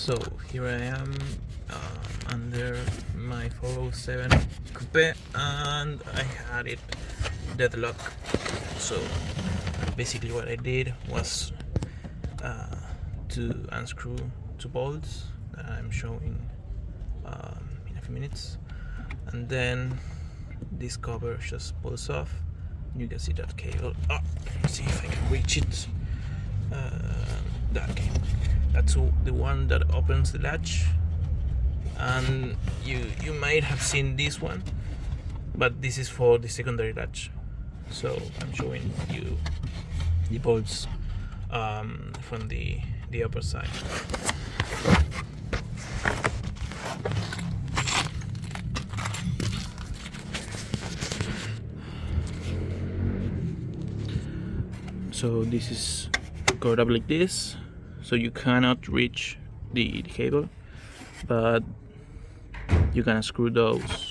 So here I am under my 407 coupe, and I had it deadlocked. So basically what I did was to unscrew two bolts that I'm showing in a few minutes, and then this cover just pulls off. You can see that cable. Let's see if I can reach it. That cable. That's the one that opens the latch, and you might have seen this one, but this is for the secondary latch. So I'm showing you the bolts from the upper side. So this is covered up like this, so you cannot reach the cable, but you can screw those